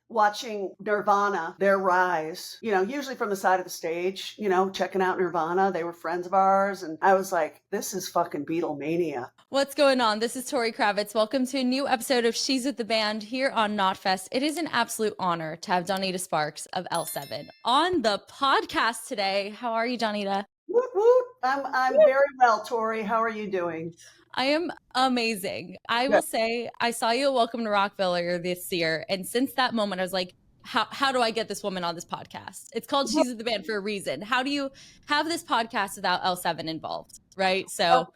watching Nirvana, their rise, usually from the side of the stage, checking out Nirvana. They were friends of ours. And I was like, this is fucking Beatlemania. What's going on? This is Tori Kravitz. Welcome to a new episode of She's with the Band here on KNOTFEST. It is an absolute honor to have Donita Sparks of L7 on the podcast today. How are you, Donita? Woot woot. I'm very well, Tori. How are you doing? I am amazing. I will say I saw you at Welcome to Rockville earlier this year. And since that moment, I was like, how do I get this woman on this podcast? It's called She's with the Band for a reason. How do you have this podcast without L7 involved? Right. So,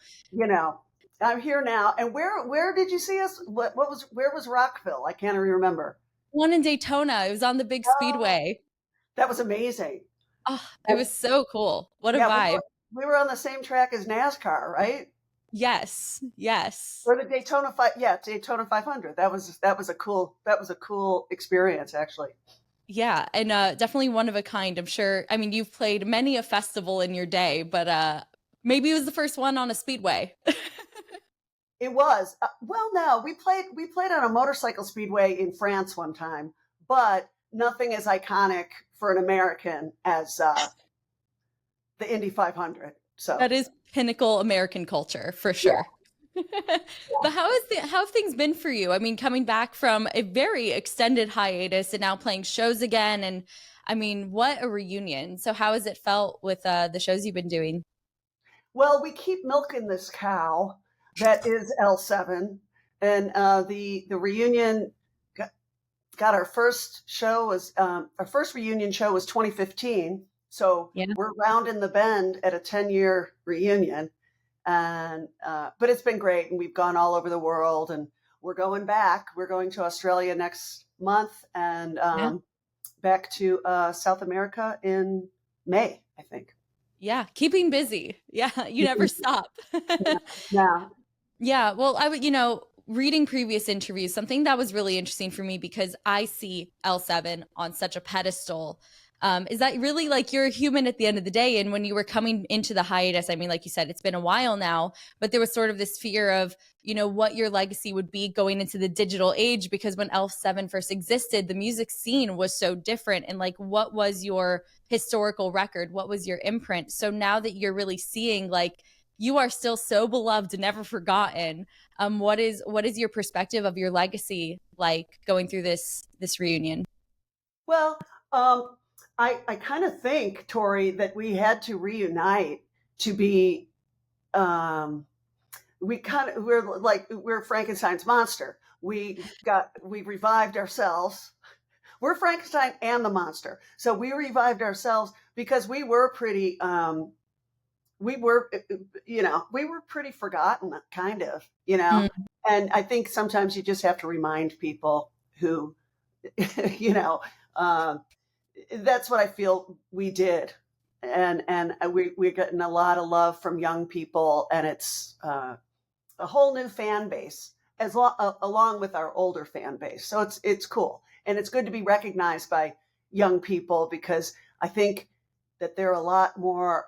I'm here now. And where did you see us? Where was Rockville? I can't even remember. One in Daytona. It was on the big speedway. That was amazing. Oh, it was so cool. What a vibe. We were on the same track as NASCAR, right? Yes. Or the Daytona 500. That was a cool experience, actually. Yeah, and definitely one of a kind. I'm sure. I mean, you've played many a festival in your day, but maybe it was the first one on a speedway. It was. No, we played on a motorcycle speedway in France one time, but nothing as iconic for an American as the Indy 500. So that is pinnacle American culture for sure. Yeah. But how have things been for you? I mean, coming back from a very extended hiatus and now playing shows again, and I mean, what a reunion. So how has it felt with the shows you've been doing? Well, we keep milking this cow that is L7, and the reunion got our first show was our first reunion show was 2015. So we're rounding the bend at a 10-year reunion, and but it's been great, and we've gone all over the world, and we're going back. We're going to Australia next month, and back to South America in May, I think. Yeah, keeping busy. Yeah, you never stop. Yeah. Yeah, well, I would, reading previous interviews, something that was really interesting for me because I see L7 on such a pedestal. Is that really like you're a human at the end of the day? And when you were coming into the hiatus, I mean, like you said, it's been a while now, but there was sort of this fear of, what your legacy would be going into the digital age, because when L7 first existed, the music scene was so different. And like, what was your historical record? What was your imprint? So now that you're really seeing like, you are still so beloved and never forgotten. What is your perspective of your legacy like going through this reunion? Well, I kind of think, Tori, that we had to reunite to be, we're Frankenstein's monster. We revived ourselves. We're Frankenstein and the monster. So we revived ourselves because we were pretty, we were pretty forgotten, kind of, and I think sometimes you just have to remind people who, that's what I feel we did. And we're getting a lot of love from young people, and it's a whole new fan base along with our older fan base. So it's cool. And it's good to be recognized by young people, because I think that they're a lot more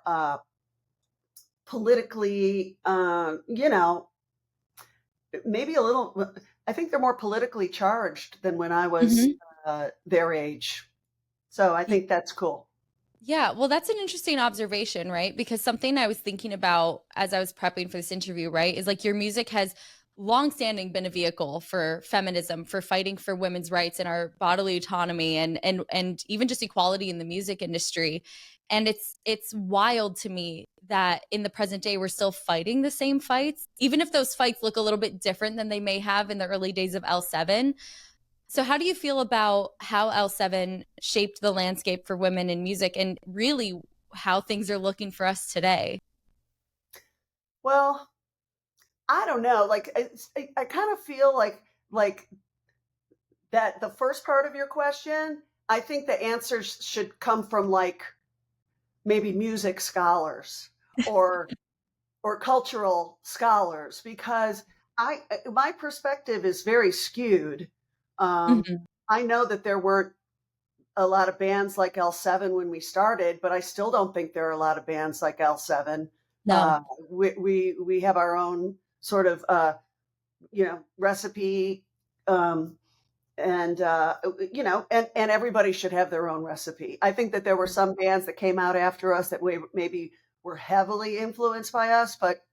politically, maybe a little, I think they're more politically charged than when I was their age. So I think that's cool. Yeah, well, that's an interesting observation, right? Because something I was thinking about as I was prepping for this interview, right, is like your music has longstanding been a vehicle for feminism, for fighting for women's rights and our bodily autonomy, and even just equality in the music industry. And it's wild to me that in the present day, we're still fighting the same fights, even if those fights look a little bit different than they may have in the early days of L7. So how do you feel about how L7 shaped the landscape for women in music, and really how things are looking for us today? Well, I don't know. Like, I kind of feel like that the first part of your question, I think the answers should come from like maybe music scholars or cultural scholars, because my perspective is very skewed. I know that there weren't a lot of bands like L7 when we started, but I still don't think there are a lot of bands like L7. No. We have our own sort of recipe, and and everybody should have their own recipe. I think that there were some bands that came out after us that maybe were heavily influenced by us, but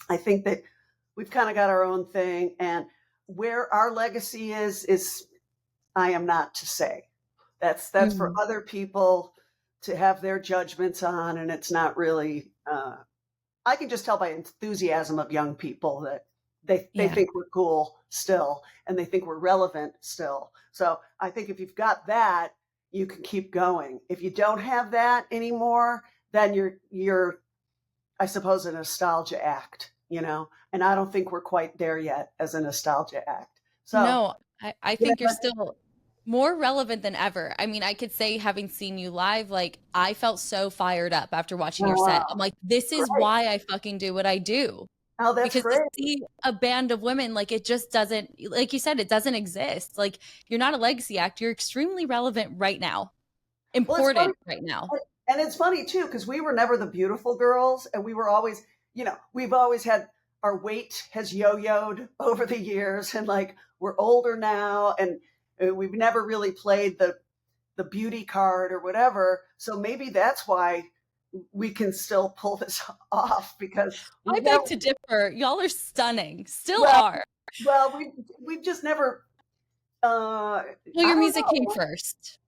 I think that we've kind of got our own thing, and where our legacy is I am not to say. That's for other people to have their judgments on, and it's not really. I can just tell by enthusiasm of young people that they think we're cool still, and they think we're relevant still. So I think if you've got that, you can keep going. If you don't have that anymore, then you're I suppose a nostalgia act, and I don't think we're quite there yet as a nostalgia act. So No, I think you're still more relevant than ever. I mean, I could say, having seen you live, like, I felt so fired up after watching your set. I'm like, this is great. why I fucking do what I do. Oh, that's Because great. to see a band of women, like, it just doesn't, like you said, it doesn't exist. Like, you're not a legacy act. You're extremely relevant right now. Important right now. And it's funny too, because we were never the beautiful girls, and we were always, we've always had, our weight has yo-yoed over the years, and like we're older now, and we've never really played the beauty card or whatever. So maybe that's why we can still pull this off, because I beg to differ. Y'all are stunning. Still are. Well, we've just never. Well, your music came first.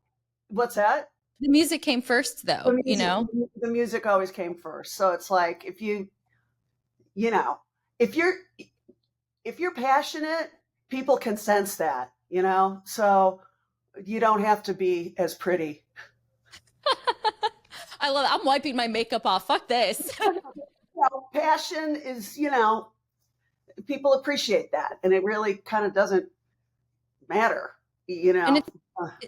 What's that? The music came first, though. The music always came first. So it's like, if you're passionate, people can sense that. So you don't have to be as pretty. I love it. I'm wiping my makeup off. Fuck this. Passion is, people appreciate that, and it really kind of doesn't matter, And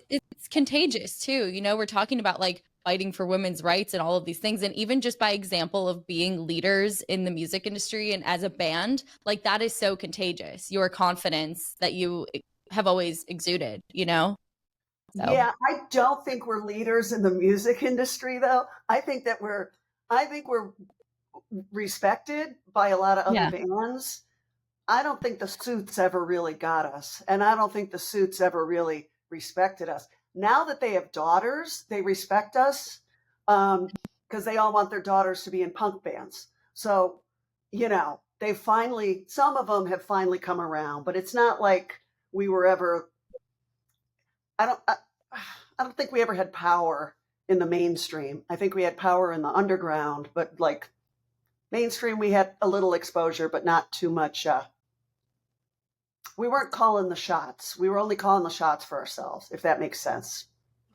it's contagious too. We're talking about like fighting for women's rights and all of these things, and even just by example of being leaders in the music industry and as a band, like, that is so contagious. Your confidence that you have always exuded. So. Yeah, I don't think we're leaders in the music industry, though. I think we're respected by a lot of other bands. I don't think the Suits ever really got us, and I don't think the Suits ever really respected us. Now that they have daughters, they respect us, because they all want their daughters to be in punk bands. So, some of them have finally come around, but it's not like we were ever. I don't think we ever had power in the mainstream. I think we had power in the underground, but like mainstream, we had a little exposure, but not too much. We weren't calling the shots. We were only calling the shots for ourselves, if that makes sense.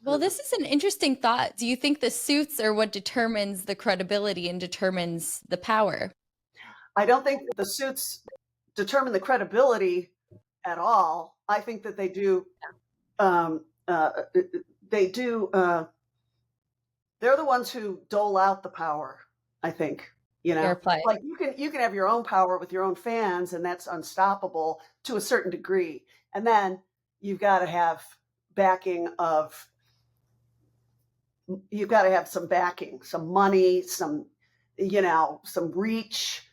Well, this is an interesting thought. Do you think the Suits are what determines the credibility and determines the power? I don't think the Suits determine the credibility at all. I think that they do. They're the ones who dole out the power, I think. Like you can have your own power with your own fans, and that's unstoppable to a certain degree. And then you've got to have some backing, some money, some reach,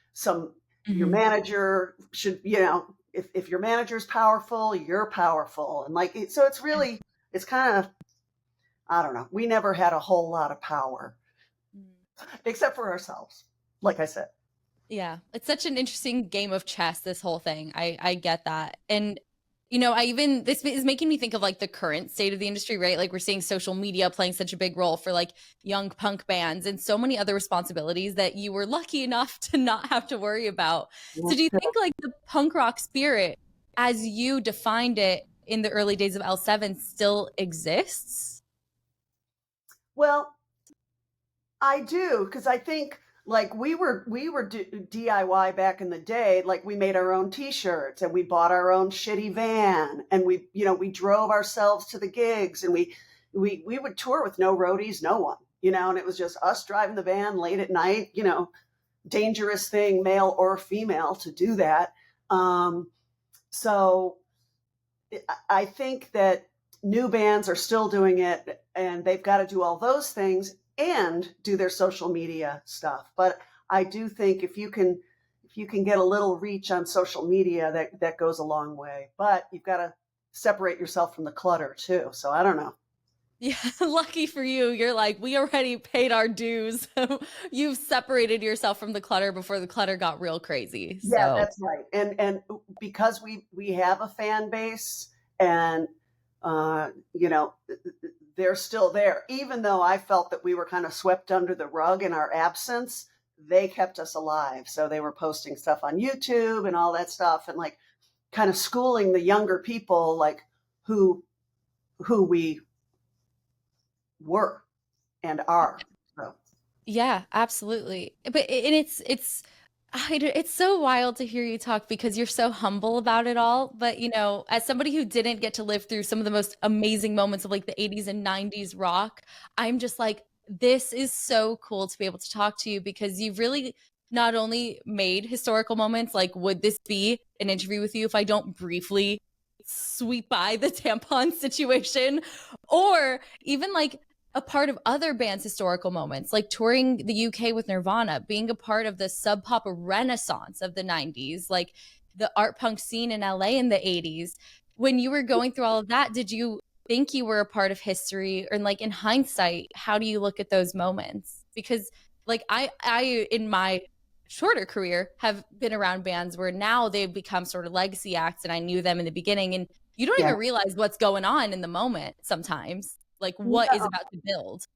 your manager should, if your manager's powerful, you're powerful. And so it's kind of, I don't know. We never had a whole lot of power except for ourselves. Like I said. Yeah. It's such an interesting game of chess, this whole thing. I get that. And, this is making me think of like the current state of the industry, right? Like, we're seeing social media playing such a big role for like young punk bands and so many other responsibilities that you were lucky enough to not have to worry about. So do you think like the punk rock spirit, as you defined it in the early days of L7, still exists? Well, I do, because I think like we were DIY back in the day. Like, we made our own T-shirts, and we bought our own shitty van, and we drove ourselves to the gigs, and we would tour with no roadies, no one, and it was just us driving the van late at night. Dangerous thing, male or female, to do that. So I think that new bands are still doing it, and they've got to do all those things and do their social media stuff. But I do think if you can get a little reach on social media, that goes a long way. But you've got to separate yourself from the clutter too. So I don't know. Yeah, lucky for you, you're like, we already paid our dues. You've separated yourself from the clutter before the clutter got real crazy. Yeah, So that's right. And because we have a fan base, and you know, they're still there, even though I felt that we were kind of swept under the rug in our absence. They kept us alive. So they were posting stuff on YouTube and all that stuff, and like kind of schooling the younger people, like who we were and are. So yeah, absolutely. But and it's so wild to hear you talk because you're so humble about it all. But you know, as somebody who didn't get to live through some of the most amazing moments of like the 80s and 90s rock, I'm just like, this is so cool to be able to talk to you because you've really not only made historical moments, like, would this be an interview with you if I don't briefly sweep by the tampon situation? Or even like a part of other bands' historical moments, like touring the UK with Nirvana, being a part of the sub pop renaissance of the 90s, like the art punk scene in LA in the 80s. When you were going through all of that, did you think you were a part of history? Or like in hindsight, how do you look at those moments? Because like I in my shorter career have been around bands where now they've become sort of legacy acts and I knew them in the beginning and you don't yeah. even realize what's going on in the moment sometimes, like what is No, about to build.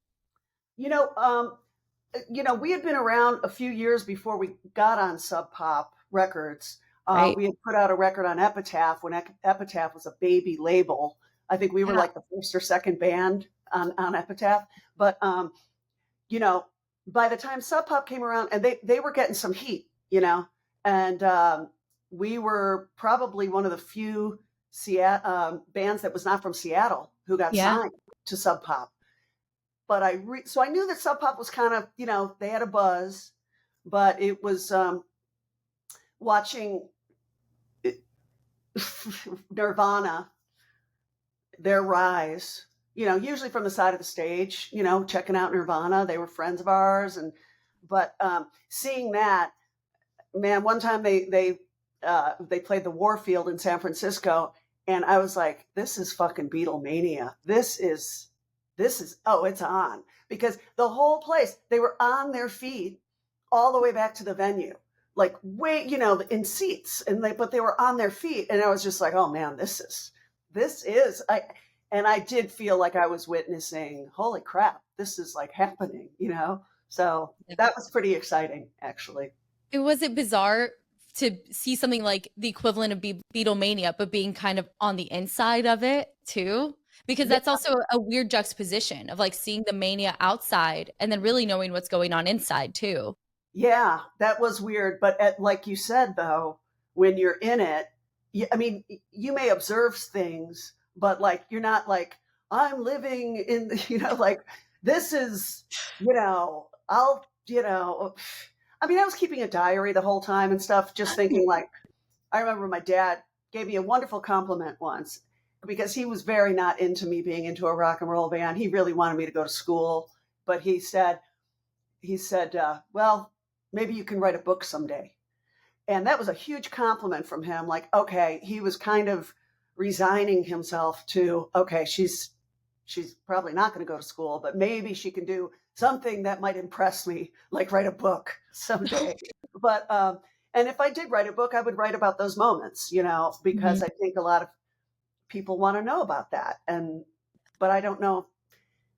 you know, we had been around a few years before we got on Sub Pop Records. Right. We had put out a record on Epitaph when Epitaph was a baby label. I think we were Yeah. like the first or second band on Epitaph. But you know, by the time Sub Pop came around, and they were getting some heat, and we were probably one of the few bands that was not from Seattle who got Yeah. signed to Sub Pop. But so I knew that Sub Pop was kind of, they had a buzz, but it was watching Nirvana, their rise, usually from the side of the stage, checking out Nirvana. They were friends of ours. But seeing that, man, one time they played the Warfield in San Francisco, and I was like, this is fucking Beatlemania. This is, oh, it's on. Because the whole place, they were on their feet all the way back to the venue, like way, in seats, but they were on their feet. And I was just like, oh man, and I did feel like I was witnessing, holy crap, this is like happening, So that was pretty exciting, actually. Was it bizarre to see something like the equivalent of Beatlemania, but being kind of on the inside of it too? Because Yeah. that's also a weird juxtaposition of like seeing the mania outside and then really knowing what's going on inside too. Yeah, that was weird. But like you said, though, when you're in it, I mean, you may observe things, but like you're not like, I'm living in, like this is, I mean, I was keeping a diary the whole time and stuff, just thinking like, I remember my dad gave me a wonderful compliment once because he was very not into me being into a rock and roll band. He really wanted me to go to school, but he said, well, maybe you can write a book someday. And that was a huge compliment from him. Like, okay, he was kind of resigning himself to, okay, she's probably not going to go to school, but maybe she can do something that might impress me, like write a book someday. But and if I did write a book, I would write about those moments, because I think a lot of people want to know about that. But I don't know.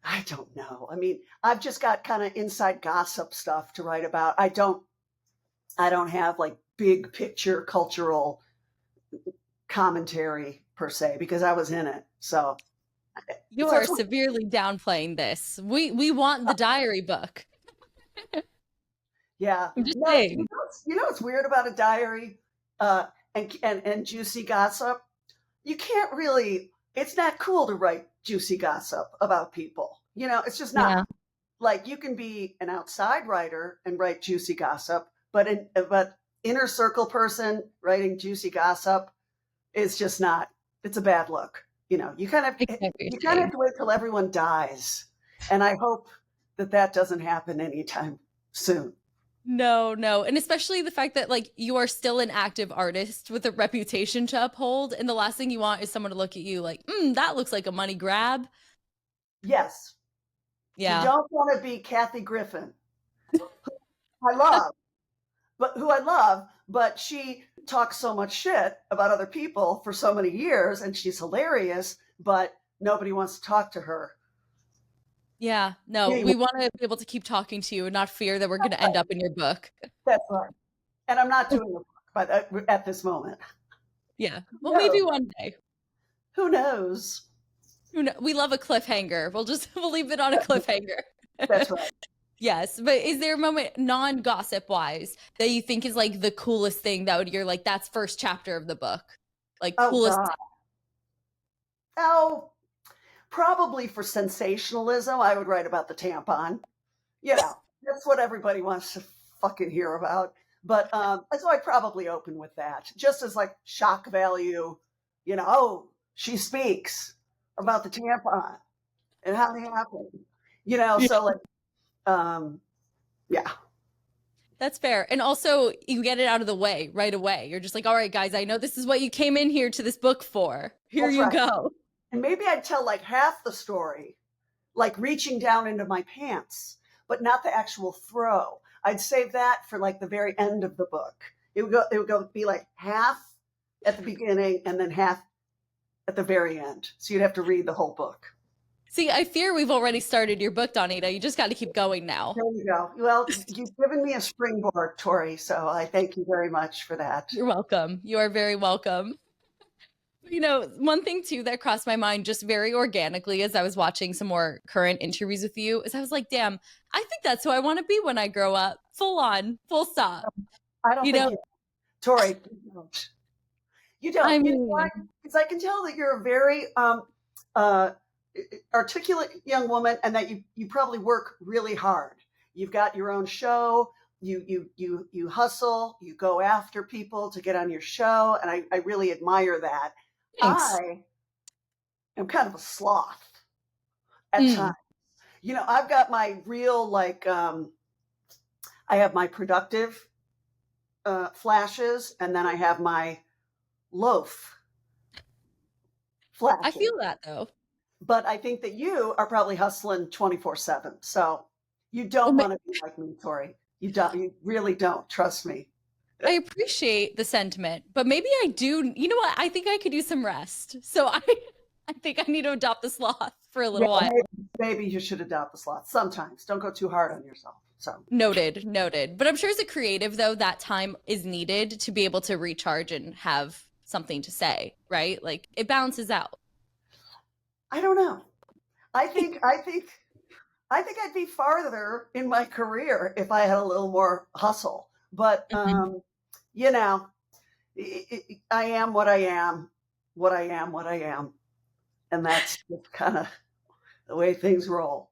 I don't know. I mean, I've just got kind of inside gossip stuff to write about. I don't have like big picture cultural commentary per se because I was in it. So You are severely downplaying this. We want the diary book. Yeah. I'm just No, saying. what's weird about a diary and juicy gossip? You can't really, it's not cool to write juicy gossip about people. It's just not. Yeah. Like you can be an outside writer and write juicy gossip, but inner circle person writing juicy gossip is just not, it's a bad look. You kind of have to wait till everyone dies. And I hope that doesn't happen anytime soon. No, no. And especially the fact that like you are still an active artist with a reputation to uphold. And the last thing you want is someone to look at you like, that looks like a money grab. Yes. You Yeah. don't want to be Kathy Griffin. I love, who I love, but she talks so much shit about other people for so many years, and she's hilarious, but nobody wants to talk to her. Yeah. No, Anyway, we want to be able to keep talking to you and not fear that we're going to end up in your book. that's right. And I'm not doing a book, but at this moment, Yeah. Well, no, maybe one day. who knows? We love a cliffhanger. We'll leave it on a cliffhanger. That's right. Yes, but is there a moment non-gossip wise that you think is like the coolest thing you're like that's first chapter of the book? Like Oh coolest. God. Oh, probably for sensationalism, I would write about the tampon. You know, that's what everybody wants to fucking hear about. But so I'd probably open with that, just as like shock value. Oh, she speaks about the tampon and how they happen. Yeah. So like, yeah, That's fair. And also you get it out of the way right away. You're just like, all right, guys, I know this is what you came in here to this book for. Here that's you right. go. And maybe I'd tell like half the story, like reaching down into my pants, but not the actual throw. I'd save that for like the very end of the book. It would be like half at the beginning and then half at the very end. So you'd have to read the whole book. See, I fear we've already started your book, Donita. You just got to keep going now. There you go. Well, you've given me a springboard, Tori, so I thank you very much for that. You're welcome. You are very welcome. One thing too that crossed my mind just very organically as I was watching some more current interviews with you is I was like, damn, I think that's who I want to be when I grow up. Full on, full stop. I don't think Tori, you don't. You don't. I You know why? mean, Because I can tell that you're a very articulate young woman, and that you probably work really hard. You've got your own show. You hustle. You go after people to get on your show, and I really admire that. thanks. I am kind of a sloth at times. I've got my real like I have my productive flashes, and then I have my loaf flashes. I feel that though. But I think that you are probably hustling 24/7. So you don't want to be like me, Tori. You don't. You really don't. Trust me. I appreciate the sentiment, but maybe I do. You know what? I think I could use some rest. So I think I need to adopt the sloth for a little while. Maybe you should adopt the sloth sometimes. Don't go too hard on yourself. So noted. But I'm sure as a creative, though, that time is needed to be able to recharge and have something to say, right? Like it balances out. I don't know. I think I'd be farther in my career if I had a little more hustle. But I am what I am, what I am, what I am, and that's just kind of the way things roll.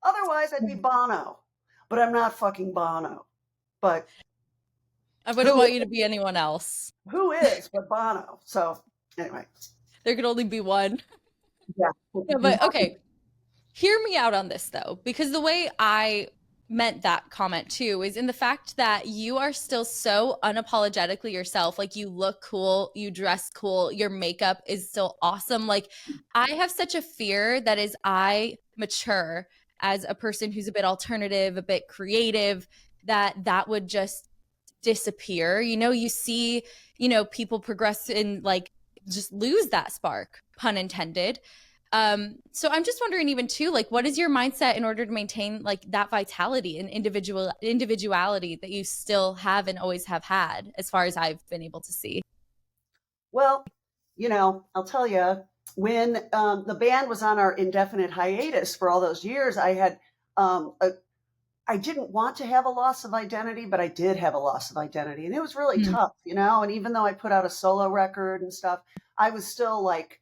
Otherwise, I'd be Bono, but I'm not fucking Bono. But I wouldn't want you to be anyone else. Who is but Bono? So anyway, there could only be one. Yeah. But okay. Hear me out on this though, because the way I meant that comment too is in the fact that you are still so unapologetically yourself. Like you look cool, you dress cool, your makeup is still awesome. Like I have such a fear that as I mature as a person who's a bit alternative, a bit creative, that would just disappear. You see, people progress and like just lose that spark, pun intended. So I'm just wondering even too, like, what is your mindset in order to maintain like that vitality and individuality that you still have and always have had, as far as I've been able to see? Well, I'll tell you, when the band was on our indefinite hiatus for all those years, I had, I didn't want to have a loss of identity, but I did have a loss of identity, and it was really tough, and even though I put out a solo record and stuff, I was still like,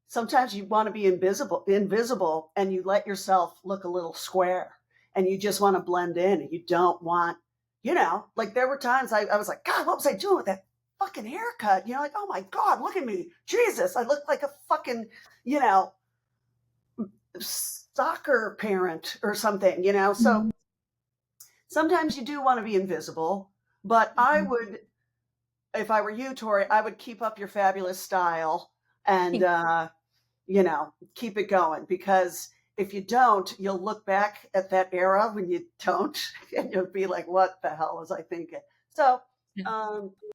sometimes you want to be invisible, and you let yourself look a little square, and you just want to blend in, and you don't want, like there were times I was like, God, what was I doing with that fucking haircut? Like, oh my God, look at me. Jesus, I look like a fucking, soccer parent or something, so sometimes you do want to be invisible, but I would, if I were you, Tori, I would keep up your fabulous style and, keep it going, because if you don't, you'll look back at that era when you don't, and you'll be like, what the hell was I thinking? So,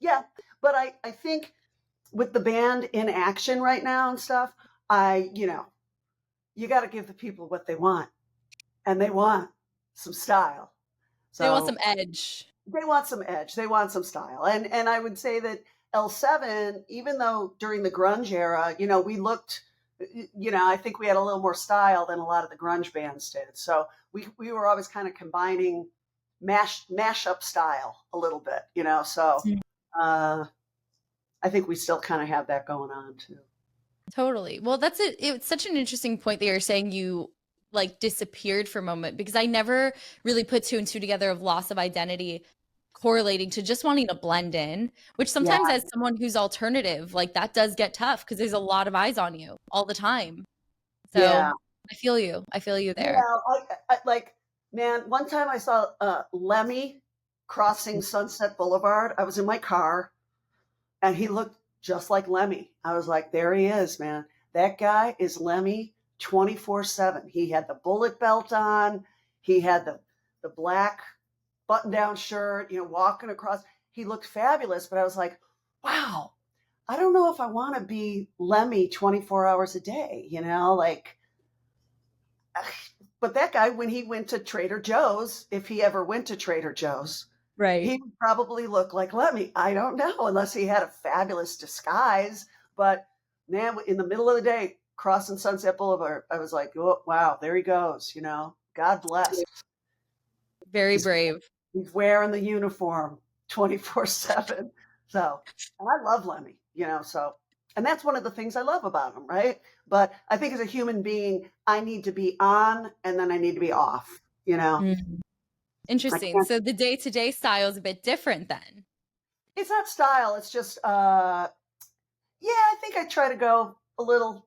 yeah, but I think with the band in action right now and stuff, you got to give the people what they want, and they want some style. They want So some edge. they want some edge. They want some style. And I would say that L7, even though during the grunge era, we looked, I think we had a little more style than a lot of the grunge bands did. So we were always kind of combining mash up style a little bit, so I think we still kind of have that going on too. Totally. Well, that's it. It's such an interesting point that you're saying you like disappeared for a moment, because I never really put two and two together of loss of identity correlating to just wanting to blend in, which sometimes Yeah. as someone who's alternative, like that does get tough because there's a lot of eyes on you all the time. So Yeah. I feel you. I feel you there. Yeah. Like, man, one time I saw Lemmy crossing Sunset Boulevard. I was in my car and he looked just like Lemmy. I was like, there he is, man. That guy is Lemmy 24/7. He had the bullet belt on. He had the black button-down shirt, walking across. He looked fabulous, but I was like, wow, I don't know if I want to be Lemmy 24 hours a day, like, but that guy, when he went to Trader Joe's, if he ever went to Trader Joe's, Right. he would probably look like Lemmy. I don't know, unless he had a fabulous disguise. But man, in the middle of the day, crossing Sunset Boulevard, I was like, oh, wow, there he goes. God bless. Very brave. He's wearing the uniform 24/7. So, and I love Lemmy, so, and that's one of the things I love about him, right? But I think as a human being, I need to be on and then I need to be off, Mm. Interesting. So the day-to-day style is a bit different then. It's not style. It's just, I think I try to go a little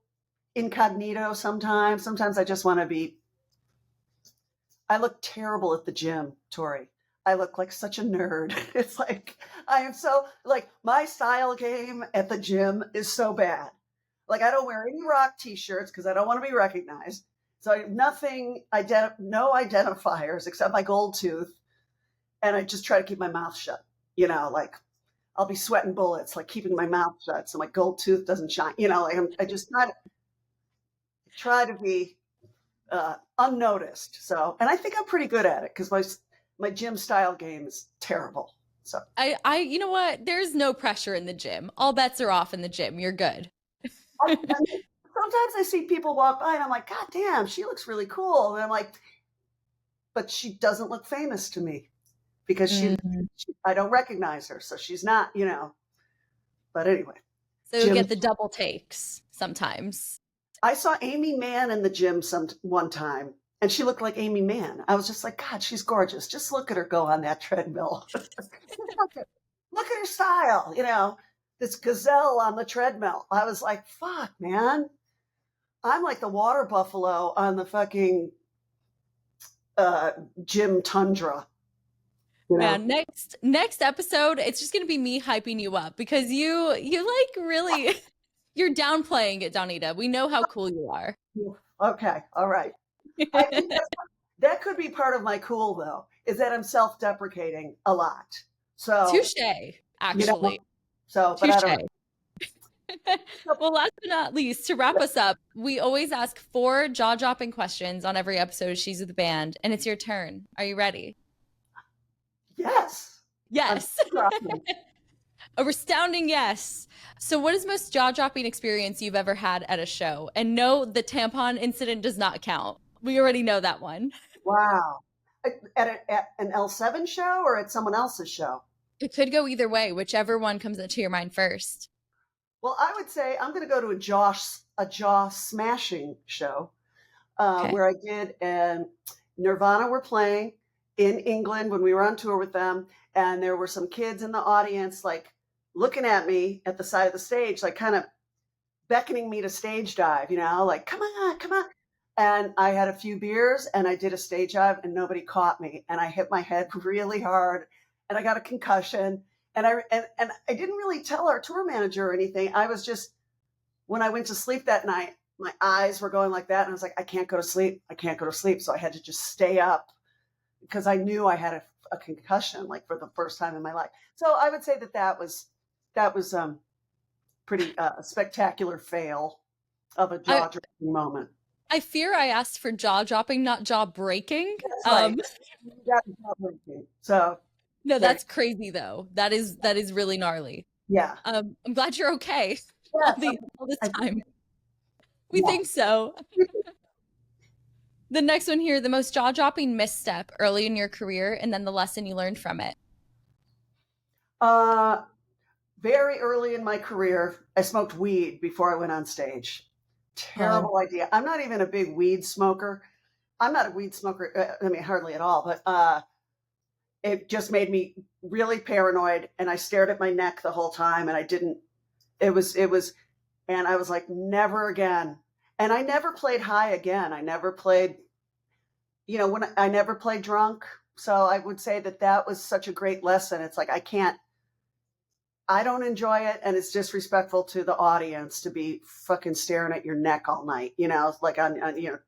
incognito sometimes. Sometimes I just want to be, I look terrible at the gym, Tori. I look like such a nerd. It's like, I am so, like, my style game at the gym is so bad. Like, I don't wear any rock t-shirts because I don't want to be recognized. So I have nothing, no identifiers except my gold tooth. And I just try to keep my mouth shut, like I'll be sweating bullets, like keeping my mouth shut so my gold tooth doesn't shine, like I just try to be unnoticed. So, and I think I'm pretty good at it because my gym style game is terrible. So you know what? There's no pressure in the gym. All bets are off in the gym. You're good. Sometimes I see people walk by and I'm like, God damn, she looks really cool. And I'm like, but she doesn't look famous to me because I don't recognize her. So she's not, but anyway. So you get the double takes sometimes. I saw Amy Mann in the gym one time and she looked like Amy Mann. I was just like, God, she's gorgeous. Just look at her go on that treadmill. Look at her style, this gazelle on the treadmill. I was like, fuck, man. I'm like the water buffalo on the fucking gym tundra. Yeah, next episode, it's just gonna be me hyping you up because you like really you're downplaying it, Donita. We know how cool you are. Okay, all right. I think that could be part of my cool though, is that I'm self-deprecating a lot. So touche, actually. So, but I don't know. Well, last but not least, to wrap us up, we always ask 4 jaw-dropping questions on every episode of She's with the Band, and it's your turn. Are you ready? Yes. Yes. A resounding yes. So what is the most jaw-dropping experience you've ever had at a show? And no, the tampon incident does not count. We already know that one. Wow. At an L7 show or at someone else's show? It could go either way, whichever one comes into your mind first. Well, I would say I'm going to go to a jaw smashing show where I did, and Nirvana were playing in England when we were on tour with them. And there were some kids in the audience, like looking at me at the side of the stage, like kind of beckoning me to stage dive, like, come on, come on. And I had a few beers and I did a stage dive and nobody caught me. And I hit my head really hard and I got a concussion. And and I didn't really tell our tour manager or anything. I was just, when I went to sleep that night, my eyes were going like that. And I was like, I can't go to sleep. I can't go to sleep. So I had to just stay up because I knew I had a concussion, like for the first time in my life. So I would say that was pretty spectacular fail of a jaw dropping moment. I fear I asked for jaw dropping, not jaw breaking. That's right. That is jaw breaking. So no, that's crazy though. That is really gnarly. yeah. I'm glad you're okay Yes, all this time. We think so. The next one here, the most jaw-dropping misstep early in your career, and then the lesson you learned from it. Very early in my career, I smoked weed before I went on stage. Terrible idea. I'm not even a big weed smoker. I'm not a weed smoker. I mean, hardly at all. But it just made me really paranoid, and I stared at my neck the whole time, and I didn't. It was, and I was like, never again. And I never played high again. I never played, when I never played drunk. So I would say that was such a great lesson. It's like, I don't enjoy it, and it's disrespectful to the audience to be fucking staring at your neck all night, like on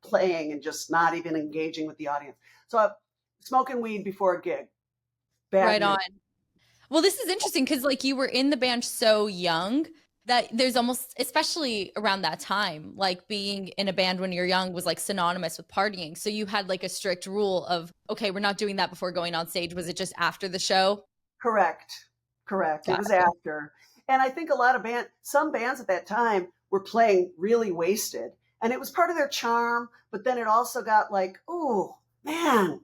playing and just not even engaging with the audience. So I'm smoking weed before a gig. Right on. Well, this is interesting because like you were in the band so young that there's almost, especially around that time, like being in a band when you're young was like synonymous with partying. So you had like a strict rule of, okay, we're not doing that before going on stage. Was it just after the show? Correct. Gotcha. It was after. And I think some bands at that time were playing really wasted, and it was part of their charm. But then it also got like, oh man,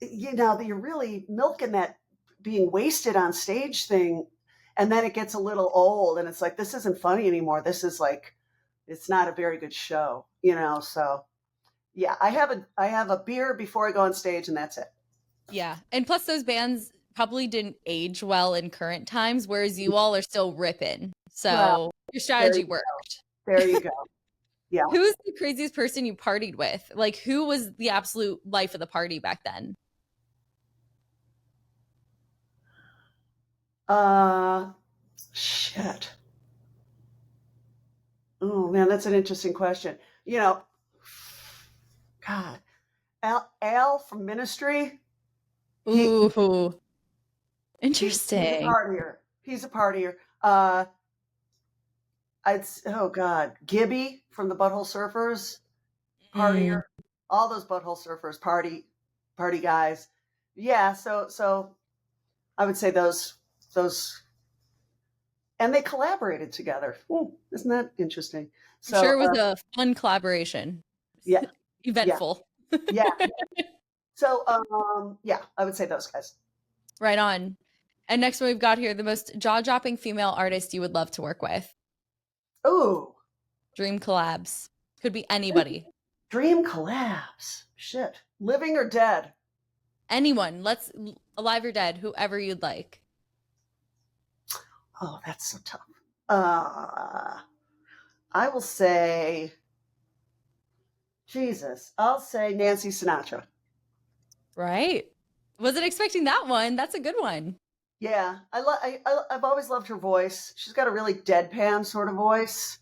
that you're really milking that being wasted on stage thing. And then it gets a little old and it's like, this isn't funny anymore. This is like, it's not a very good show, So yeah, I have a beer before I go on stage and that's it. Yeah. And plus those bands probably didn't age well in current times, whereas you all are still ripping. So your strategy worked. There you go. Yeah. Who's the craziest person you partied with? Like who was the absolute life of the party back then? Shit. Oh man, that's an interesting question. God, Al from Ministry. Ooh, interesting. He's a partier. Oh God, Gibby from the Butthole Surfers, partier. All those Butthole Surfers, party guys. Yeah, so I would say those, and they collaborated together. Ooh, isn't that interesting? So, I'm sure it was a fun collaboration. Yeah. Eventful. Yeah. So, yeah, I would say those guys. Right on. And next one we've got here, the most jaw-dropping female artist you would love to work with. Ooh. Dream collabs. Could be anybody. Dream collabs. Shit. Living or dead? Anyone. Alive or dead, whoever you'd like. Oh, that's so tough. I will say, Jesus, I'll say Nancy Sinatra. Right. Wasn't expecting that one. That's a good one. Yeah, I've always loved her voice. She's got a really deadpan sort of voice.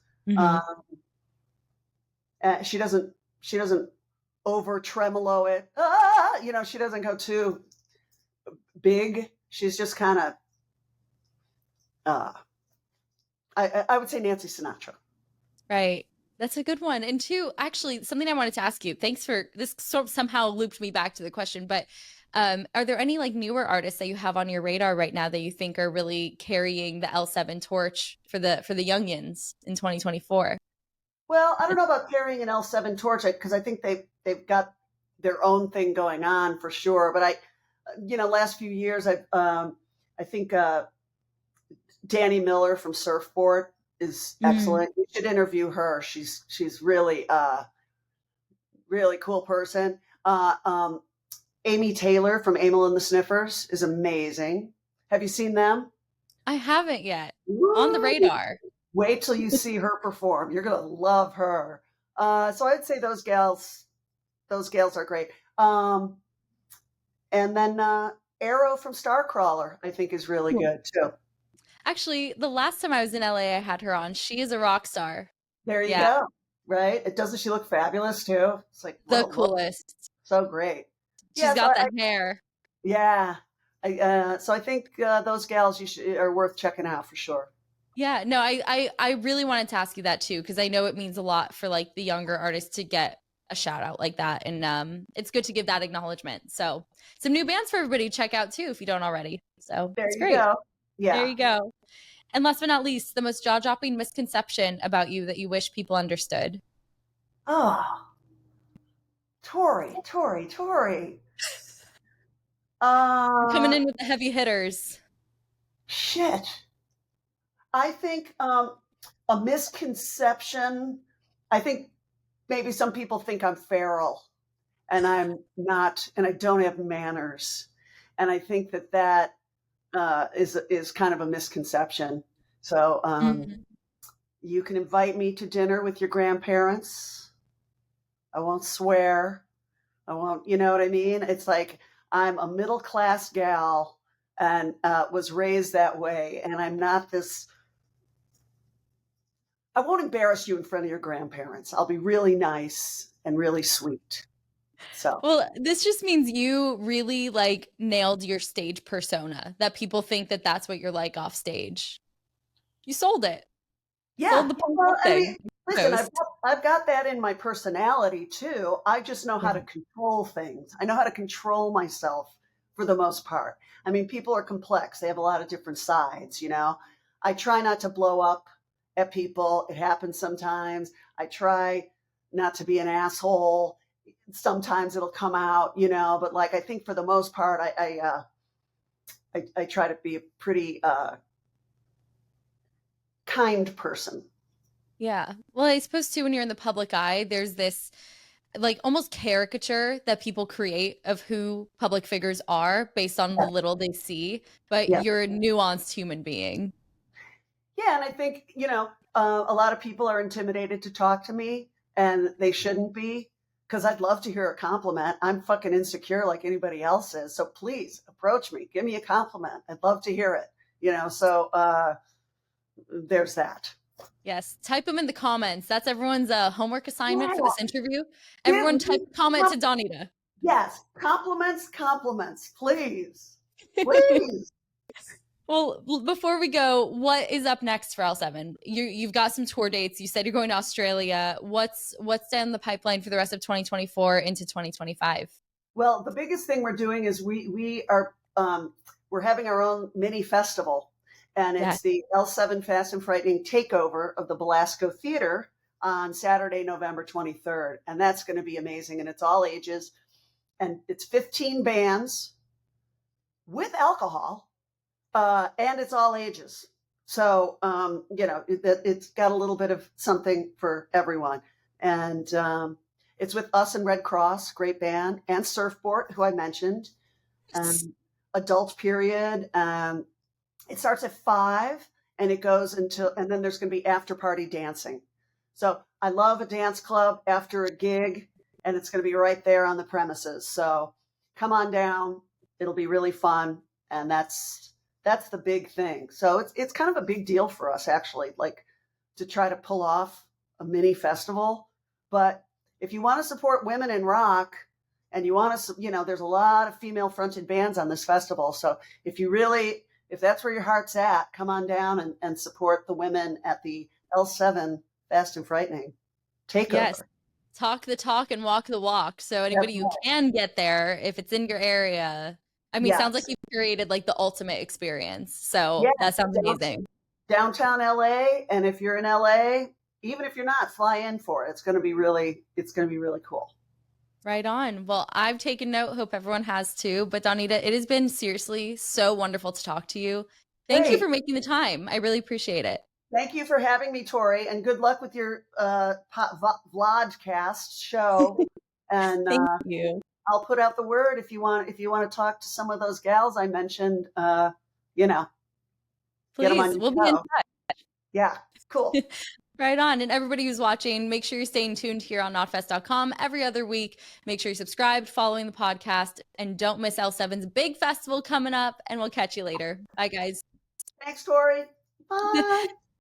She doesn't over tremolo it. She doesn't go too big. She's just kind of. I would say Nancy Sinatra. Right. That's a good one. And two, actually, something I wanted to ask you. Thanks for this. Sort of somehow looped me back to the question, but are there any like newer artists that you have on your radar right now that you think are really carrying the L7 torch for the youngins in 2024? Well, I don't know about carrying an L7 torch because I think they've got their own thing going on for sure. But last few years, I think Danny Miller from Surfboard is excellent. You should interview her. She's really really cool person. Amy Taylor from Amyl and the Sniffers is amazing. Have you seen them? I haven't yet. On the radar. Wait till you see her perform. You're gonna love her. So I'd say those gals are great. And then Arrow from Starcrawler, I think, is really good too. Actually, the last time I was in LA, I had her on. She is a rock star. There you Yeah, go. Right? Doesn't she look fabulous too? It's like, the what a look. coolest. So great. She's Yeah. So got the hair. yeah. So I think those gals are worth checking out for sure. Yeah, no, I really wanted to ask you that too, because I know it means a lot for like the younger artists to get a shout out like that. And it's good to give that acknowledgement. So some new bands for everybody to check out too if you don't already. So There it's you great. go. There Yeah. you go. And last but not least, the most jaw-dropping misconception about you that you wish people understood. Oh, Tori. Coming Uh, in with the heavy hitters. shit. I think a misconception. I think maybe some people think I'm feral, and I'm not, and I don't have manners, and I think that is kind of a misconception. So Mhm. you can invite me to dinner with your grandparents. I won't swear. I won't, you know what I mean? It's like I'm a middle class gal and was raised that way, and I'm not this. I won't embarrass you in front of your grandparents. I'll be really nice and really sweet. So Well, this just means you really like nailed your stage persona, that people think that that's what you're like off stage. You sold it. yeah, Sold the punk well, rock I mean, thing. listen, Coast. I've got that in my personality too. I just know how Yeah. to control things. I know how to control myself for the most part. I mean, people are complex. They have a lot of different sides, you know. I try not to blow up at people. It happens sometimes. I try not to be an asshole. Sometimes it'll come out, you know, but like I think for the most part, I try to be a pretty kind person. Yeah. Well, I suppose too, when you're in the public eye, there's this like almost caricature that people create of who public figures are based on the little they see, but Yeah. you're a nuanced human being. Yeah, and I think, you know, a lot of people are intimidated to talk to me, and they shouldn't be, because I'd love to hear a compliment. I'm fucking insecure like anybody else is. So please approach me, give me a compliment. I'd love to hear it, you know. So there's that. Yes. Type them in the comments. That's everyone's homework assignment for Yeah, this interview. give Everyone type me a comment to com- Donita. yes, compliments, please, please. Well, before we go, what is up next for L7? You've got some tour dates. You said you're going to Australia. What's down the pipeline for the rest of 2024 into 2025? Well, the biggest thing we're doing is we are we're having our own mini festival, and Yeah. it's the L7 Fast and Frightening takeover of the Belasco Theater on Saturday, November 23rd, and that's going to be amazing. And it's all ages, and it's 15 bands with alcohol, and it's all ages. So you know it's got a little bit of something for everyone, and it's with us and Red Cross, great band, and Surfboard, who I mentioned, adult period. It starts at 5 and it goes until, and then there's going to be after party dancing. So I love a dance club after a gig, and it's going to be right there on the premises. So come on down. It'll be really fun. And that's the big thing. So it's kind of a big deal for us actually, like to try to pull off a mini festival. But if you want to support women in rock, and you want to, you know, there's a lot of female fronted bands on this festival. So if that's where your heart's at, come on down and support the women at the L7 Fast and Frightening Yes. takeover. Talk the talk and walk the walk. So That's anybody who right. can get there, if it's in your area, I mean, sounds like Yes. you've created like the ultimate experience. Yeah. So that sounds amazing. Downtown LA. And if you're in LA, even if you're not, fly in for it. It's going to be really cool. Right on. Well, I've taken note. Hope everyone has too. But Donita, it has been seriously so wonderful to talk to you. Thank you Great. for making the time. I really appreciate it. Thank you for having me, Tori, and good luck with your vlogcast show. And Thank you. I'll put out the word if you want to talk to some of those gals I mentioned. You know, get them on Please, your we'll be in show. Yeah, cool. touch. Right on. And everybody who's watching, make sure you're staying tuned here on knotfest.com every other week. Make sure you're subscribed, following the podcast, and don't miss L7's big festival coming up. And we'll catch you later. Bye, guys. Thanks, Tori. Bye.